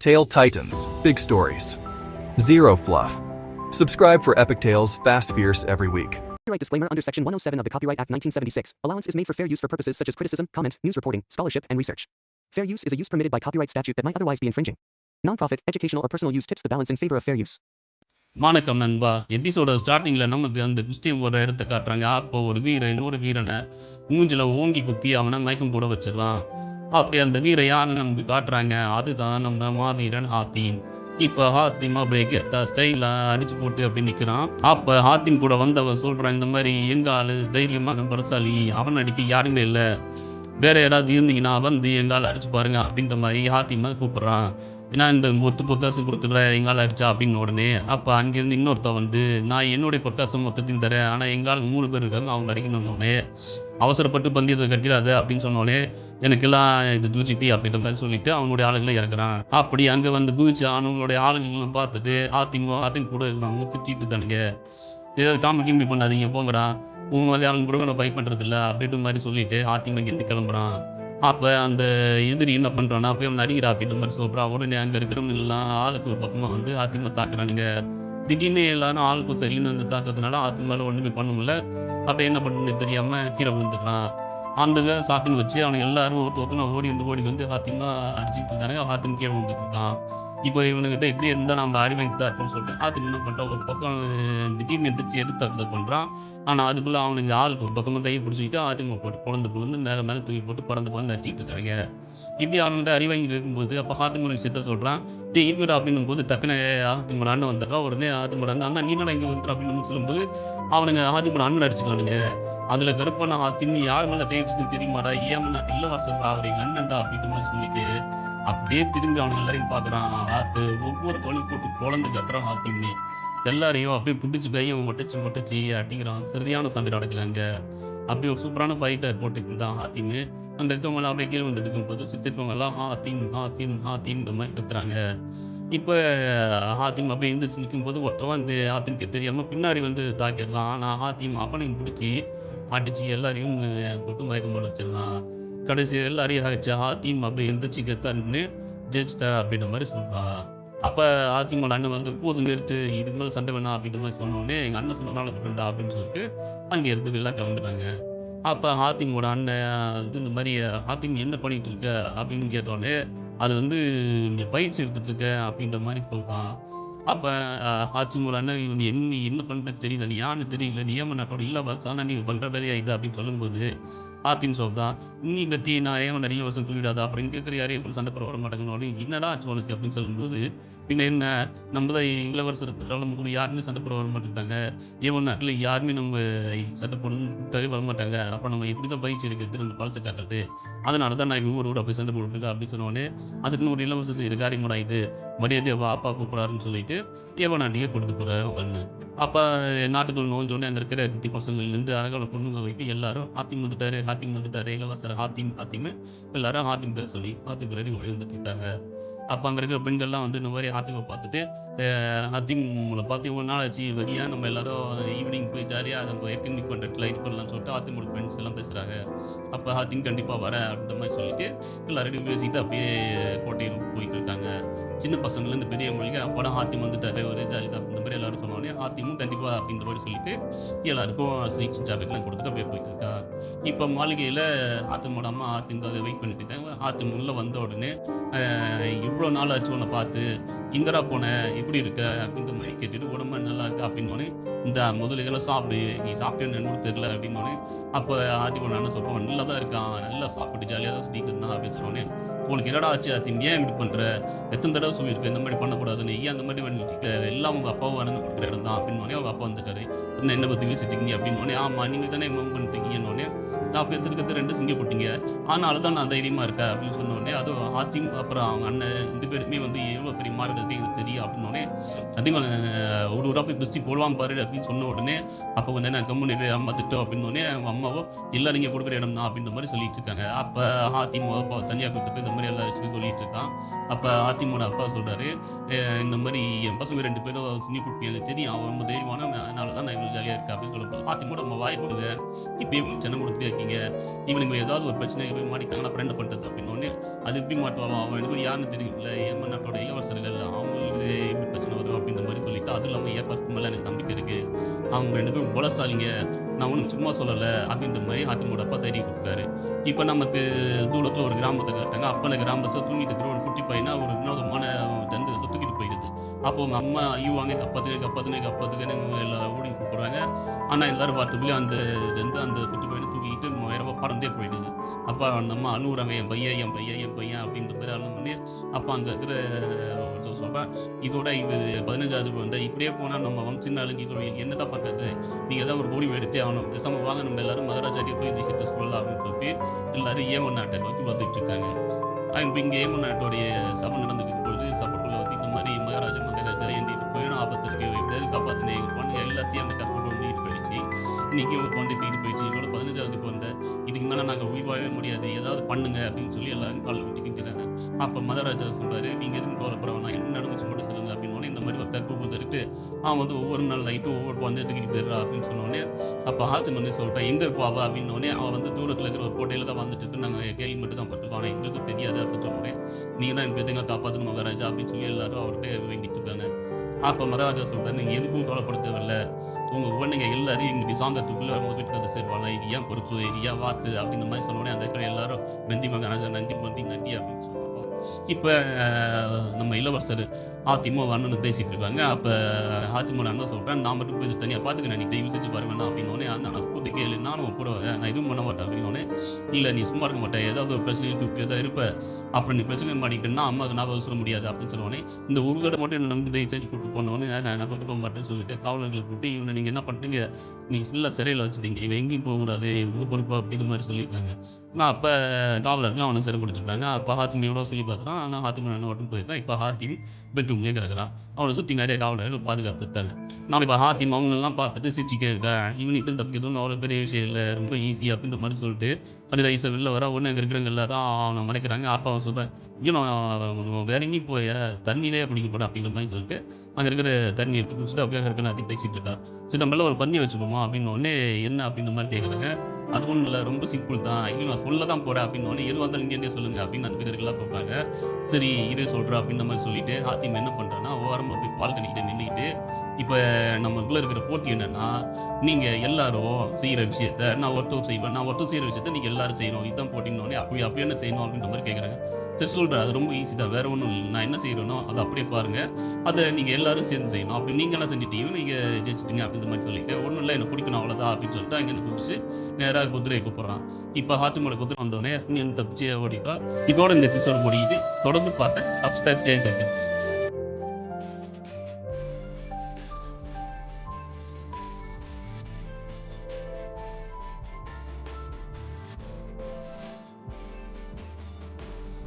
Tale Titans, big stories. Zero fluff. Subscribe for epic tales, fast, fierce every week. Copyright disclaimer under Section 107 of the Copyright Act 1976. Allowance is made for fair use for purposes such as criticism, comment, news reporting, scholarship, and research. Fair use is a use permitted by copyright statute that might otherwise be infringing. Non-profit, educational, or personal use tips the balance in favor of fair use. வணக்கம் நண்பா. எபிசோட ஸ்டார்டிங்கில் நமக்கு அந்த குஸ்தி ஒரு இடத்த காட்டுறாங்க. அப்போ ஒரு வீரன் இன்னொரு வீரனை மூஞ்சில் ஓங்கி குத்தி அவனை மயக்கம் போட வச்சிடலாம். அப்படி அந்த வீரன் யாருன்னு நமக்கு காட்டுறாங்க. அதுதான் நம்ம மாவீரன் ஹாத்திம். இப்போ ஹாத்திம் அப்படியே ஸ்டைலாக அடிச்சு போட்டு அப்படி நிற்கிறான். அப்போ ஹாத்திம் கூட வந்தவன் சொல்கிறான், இந்த மாதிரி எங்க ஆளு தைரியமாக பரத்தாளி, அவன் அடிக்க யாருமே இல்லை, வேற யாராவது இருந்தீங்கன்னா வந்து எங்கால் அடிச்சு பாருங்க அப்படின்ற மாதிரி ஹாத்திமா கூப்பிட்றான். ஏன்னா இந்த மொத்த பொக்காசம் கொடுத்துக்கல எங்கால் அடிச்சா அப்படின்னு உடனே அப்போ அங்கேருந்து இன்னொருத்த வந்து, நான் என்னுடைய பொக்காசம் மொத்தத்தையும் தரேன், ஆனால் எங்கால் 3 பேர் இருக்காங்க, அவங்க அடிக்கணுன்னே, அவசரப்பட்டு பந்தயத்தை கட்டிடாது அப்படின்னு சொன்னோடனே எனக்கெல்லாம் இது தூச்சிப்பி அப்படின்ற மாதிரி சொல்லிட்டு அவனுடைய ஆளுங்களை இறக்குறான். அப்படி அங்கே வந்து குதிச்சு அவனுங்களுடைய ஆளுங்களும் பார்த்துட்டு ஆத்திங்க கூட இருக்காங்க, திட்டிட்டு தானுங்க, ஏதாவது காமி பண்ணாதீங்க போங்கடா, உங்க மாதிரி ஆளுங்க கூட நான் ஃபைட் பண்ணுறது இல்லை அப்படின்ற மாதிரி சொல்லிட்டு ஆத்திங்க இங்கேருந்து கிளம்புறான். அப்போ அந்த எதிரி என்ன பண்ணுறான்னா போய் அவன் நடிகிறா அப்படின்ற மாதிரி சொல்கிறான். உடனே அங்கே இருக்கிறவங்க எல்லாம் ஆளுக்கு ஒரு பக்கமாக வந்து ஆத்திமா தாக்குறானுங்க. திடீர்னு எல்லாரும் ஆளுக்கு தெரியுன்னு வந்து தாக்குறதுனால ஆத்திமால ஒன்றுமே பண்ண முடியல. அப்போ என்ன பண்ணுன்னு தெரியாமல் கீழே விழுந்துக்கிறான். அந்த சாத்தின்னு வச்சு அவனுக்கு எல்லாரும் ஒருத்தனை ஓடி வந்து ஆத்திமா அடிச்சுட்டு இருந்தாங்க. ஆத்தின் கீழே விழுந்துருக்கான். இப்போ இவனுக்கிட்ட எப்படி இருந்தால் நம்ம அறிவாங்கி தான் இருக்குன்னு சொல்லிட்டு ஆத்தின் என்ன பண்ணுறான், ஒரு பக்கம் திடீர்னு எடுத்து பண்ணுறான். ஆனால் அதுக்குள்ளே அவனுக்கு ஆளுக்கு ஒரு பக்கமாக கையை பிடிச்சிக்கிட்டு ஆத்திமா போட்டு குழந்தை மேலே தூக்கி போட்டு பறந்து நட்டிட்டு இருக்காங்க. இப்படி அவன்கிட்ட அறிவாங்கி இருக்கும்போது அப்போ ஆத்திமோட விஷயத்த சொல்கிறான். இருங்கடா அப்படின்னும் போது டக்குன்னு ஆத்திமோட அண்ணன் வந்திருக்கான். உடனே ஆத்திமோட அண்ணன் நீ என்னடா இங்கே வந்துட்டு அப்படின்னு சொல்லும்போது அவனுங்க ஆத்திமோட அண்ணன் அடிச்சுக்கானுங்க. அதில் கருப்பான ஆத்தின் யார் மேலே கை வச்சுன்னு தெரியுமாடா, ஏன் நான் இல்லவாசல்டா அவர் எங்கள் அண்ணன்டா அப்படின்ற மாதிரி சொல்லிட்டு அப்படியே திரும்பி அவனுக்கு எல்லாரையும் பார்க்குறான். ஒவ்வொரு தொழில் போட்டு குழந்தை கட்டுறான் ஆத்திமே. எல்லாரையும் அப்படியே பிடிச்சி கையை மொட்டச்சி அடிக்கிறான். சரியான சண்டை நடக்கலாங்க. அப்படி ஒரு சூப்பரான ஃபைட்டை போட்டுக்கிட்டு தான் ஹாத்திமு. அங்கே இருக்கவங்களாம் அப்படியே கீழே வந்துட்டு இருக்கும்போது சுற்றி இருக்கவங்கெல்லாம் ஹாத்தின்ற மாதிரி கத்துறாங்க. இப்போ ஹாத்திம் அப்படியே எழுந்திரிச்சு நிற்கும்போது ஒருத்தவன் வந்து ஹாத்திமுக்கு தெரியாமல் பின்னாடி வந்து தாக்கிடலாம். ஆனால் ஹாத்திம் அப்பனையும் பிடிச்சி அடிச்சு எல்லாரையும் போட்டு மயக்கம் போட வச்சிடலாம். கடைசி எல்லாரையும் ஆகிடுச்சு. ஹாத்திம் அப்படியே எழுந்திரிச்சு கத்தான்னு ஜெயிச்சிட்டா அப்படின்ற மாதிரி சொல்கிறான். அப்போ ஆத்திமோட அண்ணன் வந்து போது நிறுத்து, இதுக்கு மேலே சண்டை வேணாம் அப்படின்ற மாதிரி சொன்னோடனே எங்கள் அண்ணன் சொன்னால ஃப்ரெண்டா அப்படின்னு சொல்லிட்டு அங்கே இருந்து எல்லாம் கிளம்புறாங்க. அப்போ ஆத்திமோட அண்ணன் வந்து இந்த மாதிரி ஆத்திம் என்ன பண்ணிட்டு இருக்க அப்படின்னு கேட்டோடனே அது வந்து இங்கே பயிற்சி எடுத்துட்டு இருக்க அப்படின்ற மாதிரி சொல்கிறான். அப்போ ஆத்திமோட அண்ணன் நீ என்ன பண்ணுற தெரியல, நீ யாருன்னு தெரியல, நீ ஏன் நாட்டோட இல்லை பார்த்தா நீ பண்ணுற வேலையா இது அப்படின்னு சொல்லும்போது ஆத்தின்னு சொல்றான். நீ பற்றி நான் ஏன் நிறைய வருஷம் சொல்லிடாதா அப்படின்னு கேட்குற, யாரையும் சண்டை போட வர மாட்டேங்கன்னு என்னடா ஆச்சு உனக்கு அப்படின்னு சொல்லும்போது, பின்ன என்ன நம்ம தான் இளவரசர் நம்ம யாருமே சண்டை போட வர மாட்டேங்கிறாங்க, ஏன் நாட்டில் யாருமே நம்ம சண்டை போடணுன்னு வர மாட்டாங்க, அப்போ நம்ம எப்படி தான் பயிற்சி எடுக்கிறது நம்ம பழத்தை காட்டுறது, அதனால தான் நான் ஊரோட போய் சண்டை போட்டுருக்கேன் அப்படின்னு சொன்னோடனே அதுக்குன்னு ஒரு இளவரசர் செய்கிற காரியமோட இது மரியாதையை அப்பா கூப்பிட்றாருன்னு சொல்லிட்டு நாட்டியே கொடுத்து போகிறேன். அப்போ நாட்டுக்குள் நோஞ்சோடனே அங்கே இருக்கிற குட்டி பசங்கள்லேருந்து அழகான பொண்ணுங்க வைப்பு எல்லாரும் ஹாத்திம் வந்துட்டாரு இளவரசர் ஹாத்திம் எல்லாரும் ஹாத்திம் பேர் சொல்லி ஹாத்திம் பேர் ஓடி வந்துட்டாங்க. அப்போ அங்கே இருக்கிற பெண்கள்லாம் வந்து இந்த மாதிரி ஹாத்திமை பார்த்துட்டு ஹாத்திம் உங்களை பார்த்து இவ்வளோ நாள் ஆச்சு வரியா, நம்ம எல்லாரும் ஈவினிங் போய் ஜாலியாக நம்ம பிக்னிக் பண்ணுறதுல இது பண்ணலாம்னு சொல்லிட்டு ஹாத்திமோட ஃப்ரெண்ட்ஸ் எல்லாம் பேசுகிறாங்க. அப்போ ஹாத்திம் கண்டிப்பாக வர அப்படின்ற மாதிரி சொல்லிட்டு எல்லாரையும் பேசிட்டு அப்படியே கோட்டையில் போயிட்டு இருக்காங்க. சின்ன பசங்கள்லேருந்து பெரியவங்களுக்கு அப்போதான் ஹாத்திம் வந்துட்டாரு ஒரு ஜாலி தான் இந்த மாதிரி எல்லாரும் சொன்னோடனே ஹாத்திமும் கண்டிப்பாக அப்படின்ற மாதிரி சொல்லிட்டு எல்லாருக்கும் ஸ்வீட்ஸ் ஜாக்கெட்லாம் கொடுத்துட்டு அப்படியே போயிட்டு இருக்கா. இப்போ மாளிகையில் ஹாத்திமோட அம்மா ஹாத்திம்காக வெயிட் பண்ணிட்டு இருக்காங்க. ஹாத்திம் உள்ள வந்த உடனே இவ்வளோ நாள் ஆச்சு உன்னை பார்த்து, இங்கரா போன, எப்படி இருக்க அப்படின்ற மாதிரி கேட்டுட்டு உடம்பு நல்லா இருக்கா அப்படின்னோடனே இந்த முதலுக்கெல்லாம் சாப்பிடு, நீ சாப்பிட்டேன்னு என்னோட தெரியல அப்படின்னோடனே அப்போ ஹாத்திமோட அண்ணன் சொல்லுவான், நல்லா தான் இருக்கான், நல்லா சாப்பிட்டு ஜாலியாக தான் சுற்றிட்டு இருந்தான் அப்படின்னு சொன்னோடனே உனக்கு என்னடா ஆச்சு ஹாத்திம், ஏன் இப்படி பண்ணுற, எத்தனை தடவை சொல்லியிருக்கேன் இந்த மாதிரி பண்ணக்கூடாதுன்னு, ஏன் அந்த மாதிரி பண்ணிட்டு எல்லாம் உங்கள் அப்பாவும் அண்ணன் கொடுக்குற இடம் தான் அப்படின்னோடனே அவங்க அப்பா வந்துட்டாரு. என்ன பற்றி பேசிட்டீங்க அப்படின்னோடனே ஆமாம் நீங்கள் தானே மூவ் பண்ணிட்டீங்கன்னொடனே நான் பெற்றுக்கிறது 2 சிங்க போட்டீங்க, அதனால தான் நான் தைரியமாக இருக்கேன் அப்படின்னு சொன்னோடனே அதுவும் ஹாத்திம் அப்புறம் அவங்க அண்ணன் 2 பேருமே வந்து எவ்வளோ பெரிய மாறினது எனக்கு தெரியும் அப்படின்னோடனே அதிகம் ஒரு ஊராக போய் பிஸ்டி போடுவான் பாரு அப்படின்னு சொன்ன உடனே அப்போ கொஞ்சம் என்ன கம்முன்னு அம்மா திட்டம் அப்படின்னோடனே அவங்க அம்மாவோ இல்லை நீங்கள் கொடுக்குற இடம் தான் அப்படின்ற மாதிரி சொல்லிட்டு இருக்காங்க. அப்போ ஹாத்திம் அப்பா தனியாக கூப்பிட்டு போய் இந்த மாதிரி எல்லா விஷயத்தையும் சொல்லிட்டு இருக்கான். அப்போ ஹாத்திமோட அப்பா சொல்கிறாரு, இந்த மாதிரி என் பசங்க 2 பேரும் சிங்கி போட்டு எனக்கு தெரியும், அவன் ரொம்ப தைரியமான, அதனால தான் நான் இவ்வளோ ஜாலியாக இருக்கேன் அப்படின்னு சொல்லும்போது ஹாத்திமோட நம்ம வாய் கொடுங்க, இப்பயும் சென்னை கொடுத்துட்டே இருக்கீங்க, இவனுக்கு ஏதாவது ஒரு பிரச்சனை போய் மாட்டிட்டாங்கன்னா அப்புறம் என்ன பண்ணுறது அப்படின்னோடனே அது எப்படி மாட்டுவான், அவன் எனக்கு யாருன்னு தெரியும் இல்லை, ஏன் நாட்டோட அதுவும் இல்லாமல் என் பர்ஃபெக்ட் மேலே எனக்கு நம்பிக்கை இருக்குது, அவங்க 2 பேரும் பலசாலிங்க, நான் ஒன்றும் சும்மா சொல்லலை அப்படின்ற மாதிரி ஹாத்திமோட அப்பா தைரியம் கொடுத்தாரு. இப்போ நமக்கு தூரத்தில் ஒரு கிராமத்தை காட்டாங்க. அப்போ அந்த கிராமத்தில் தூங்கிட்டு இருக்கிற ஒரு குட்டி பையனா ஒரு வினோதமான தந்து தூக்கிட்டு போயிடுது. அப்போ அவங்க அம்மா ஐயோ வாங்க கப்பாத்துக்குன்னு எல்லாம் ஓடி கூப்பிடுறாங்க. ஆனால் எல்லாரும் பார்த்துக்குள்ளே அந்த வந்து அந்த குட்டி பையனை தூக்கிட்டு வேறவா பறந்தே போயிடுது. அப்போ அந்த அம்மா அழுகுறாங்க, என் பையன் அப்படின்ற மாதிரி அழுகுனே. அப்போ அங்கே இருக்கிற ஒருத்தர் சொல்கிறேன், இதோட இது 15வது வந்து இப்படியே போனால் நம்ம வம்சின்ன அழுங்கி இதோட என்ன தான் பண்ணுறது, நீங்கள் தான் ஒரு முடிவு எடுத்தே ஆகணும், பேசாம வாங்க நம்ம எல்லாரும் மகாராஜாட்டியே போய் இந்த ஹிட்ட சொல்லலாம் அப்படின்னு சொல்லி எல்லாரும் ஏமன் நாட்டை நோக்கி வந்துட்டு இருக்காங்க. இப்போ இங்கே ஏமன் நாட்டோடைய சபை நடந்துக்கும் பொழுது சபைக்குள்ள வந்து இந்த மாதிரி மகாராஜா என்கிட்ட போயிடும், ஆபத்து இருக்கு, எப்படியாவது காப்பாற்றினே பொண்ணு எல்லாத்தையும் அந்த கற்போட்டு வந்துட்டு போயிடுச்சு. இன்னைக்கு ஒரு குழந்தை தூக்கிட்டு போயிடுச்சு, இதோட 15வது குழந்தை, இதுக்கு மேலே நாங்கள் உயிர்வாழவே முடியாது, ஏதாவது பண்ணுங்க அப்படின்னு சொல்லி எல்லாரும் காலில் விட்டுக்கிட்டுறாங்க. அப்போ மகாராஜா சொல்றாரு, நீங்கள் எதுவும் கவலைப்படணும், என்ன நடந்துச்சு மட்டும் சொல்லுங்க அப்படின்னு. இந்த மாதிரி ஒரு தற்பு தருட்டு அவன் வந்து ஒவ்வொரு நாள் நைட்டு ஒவ்வொரு குழந்தை தூக்கிட்டு போயிடுறா அப்படின்னு சொன்னோடனே அப்போ ஹாத்திம் வந்து சொல்கிறேன், எங்கே போவா அப்படின்னோடனே அவன் வந்து தூரத்தில் இருக்கிற ஒரு கோட்டையில் தான் வந்துட்டு நாங்கள் கேள்வி மட்டும் தான் பட்டுருக்கோம், ஆனால் எங்களுக்கும் தெரியாது அப்படின்னு சொன்னோடனே நீங்கள் தான் எனக்கு எதுங்க காப்பாற்றணும் மகாராஜா அப்படின்னு சொல்லி எல்லாரும் அவர்கிட்ட வேண்டிட்டு இருக்காங்க. அப்போ மகாராஜா சொல்கிறார், நீங்கள் எதுக்கும் கவலைப்பட தேவையில்லை, உங்கள் குழந்தைங்க எல்லாரையும் இங்கே சாந்தத்துக்குள்ளே அவங்க வீட்டுக்கு வந்து சேருவாங்க, இது ஏன் பொறுப்பு, இது ஏன் வாத்து அப்படின்ற மாதிரி சொன்னோடனே அந்த இருக்கிற எல்லாரும் நந்தி மகாராஜா நந்தி அப்படின்னு சொல்லுவாங்க. இப்போ நம்ம இளவரசர் ஹாத்திமோ அண்ணன் பேசிட்டு இருக்காங்க. அப்போ ஹாத்திமோட அண்ணன் சொல்கிறேன், நான் மட்டும் போய் இது தனியாக பார்த்துக்கிறேன், நீ தயவு செஞ்சு பாரு வேணாம் அப்படின்னோடனே நான் கூத்து கேளு, நானும் கூட வரேன், நான் எதுவும் பண்ண மாட்டேன் அப்படின்னோடனே, இல்லை நீ சும்மா இருக்க மாட்டேன், ஏதாவது ஒரு பிரச்சனை இழுத்து தான் இருப்ப, அப்புறம் நீ பிரச்சனை மாட்டிக்கிட்டேன்னா அம்மாவுக்கு நான் சொல்ல முடியாது அப்படின்னு சொன்னோடனே, இந்த ஒரு கடை மட்டும் என்ன நம்பி தயவு செஞ்சு கூப்பிட்டு போனோடனே நான் என்ன கொண்டு போக மாட்டேன்னு சொல்லிட்டு காவலர்களை கூப்பிட்டு இவனை நீங்கள் என்ன பண்ணுறீங்க, நீ ஃபுல்லாக சிறையில் வச்சுட்டீங்க, இவன் எங்கேயும் போகக்கூடாது, உங்கள் பொறுப்பா அப்படிங்கிற மாதிரி சொல்லியிருக்காங்க. நான் அப்போ காவலர்கள் அவனை சிறை கொடுத்துருக்காங்க. அப்போ ஹாத்திம் எவ்வளோ சொல்லி பார்த்துறான், ஆனால் ஹாத்திம் என்ன மட்டும் போயிருக்கான். இப்போ ஹாத்திம் பெட்ரூம்லேயே கிடக்குறான். அவனை சுற்றி நிறைய காவலர்கள் பாதுகாத்துட்டாங்க. நான் இப்போ ஹாத்திம் அவங்களெல்லாம் பார்த்துட்டு சிரிச்சிக்கே இருக்கேன், இவனுக்கு தப்பிக்கிறதும் அவ்வளோ பெரிய விஷயம் இல்லை, ரொம்ப ஈஸி அப்படின்ற மாதிரி சொல்லிட்டு அது ரைஸை வெளில வர ஒன்று அங்கே இருக்கிறவங்க எல்லாரும் அவனை மறைக்கிறாங்க. அப்போ அவன் சொல்கிறேன், இன்னும் வேற எங்கேயும் போய் தண்ணியிலே பிடிக்க போட அப்படிங்கிற மாதிரி சொல்லிட்டு அங்கே இருக்கிற தண்ணி எடுத்து குடிச்சிட்டு அப்படியே இருக்கிற அதிகம் பேசிட்டு இருக்கா. சரி நம்ம எல்லாம் ஒரு பண்ணி வச்சுக்கோமா அப்படின்னு உடனே என்ன அப்படின்ற மாதிரி கேட்குறாங்க. அது ஒன்றும் இல்லை, ரொம்ப சிம்பிள் தான், இல்லை நான் சொல்ல தான் போகிறேன் அப்படின்னு உடனே எதுவாக இருந்தாலும் இங்கே சொல்லுங்க அப்படின்னு அந்த வீரர்கள்லாம் சொல்கிறாங்க. சரி இரு சொல்கிறேன் அப்படின்ற மாதிரி சொல்லிட்டு ஹாத்திம் என்ன பண்ணுறான்னா ஓரமாக போய் பால்கனிக்கிட்ட நின்றுக்கிட்டு, இப்போ நம்மளுக்குள்ள இருக்கிற போட்டி என்னன்னா, நீங்கள் எல்லாரும் செய்கிற விஷயத்த நான் ஒருத்தர் செய்வேன், நான் ஒருத்தர் செய்கிற விஷயத்த நீங்கள் எல்லாரும் செய்யணும், இதுதான் போட்டின்னோடனே அப்படி என்ன செய்யணும் அப்படின்ற மாதிரி கேட்குறாங்க. சரி சொல்கிறேன், அது ரொம்ப ஈஸி தான், வேறு ஒன்றும் இல்லை, நான் என்ன செய்கிறேனோ அதை அப்படியே பாருங்கள், அதை நீங்கள் எல்லாரும் சேர்ந்து செய்யணும், அப்படி நீங்களாம் செஞ்சுட்டீங்க, நீங்கள் ஜெயிச்சிட்டீங்க அப்படின்ற மாதிரி சொல்லிட்டு, ஒன்றும் இல்லை எனக்கு பிடிக்கணும் அவ்வளோதான் அப்படின்னு சொல்லிட்டு அங்கே குடிச்சு நேராக குதிரையை கூப்பிட்றான். இப்போ ஹாத்திமோட குதிரை வந்தோடனே நீ தப்பிச்சு ஓடிப்பா. இதோட இந்த எபிசோடு முடியுது. தொடர்ந்து பார்த்தேன். சப்ஸ்கிரைப் செய்யுங்க.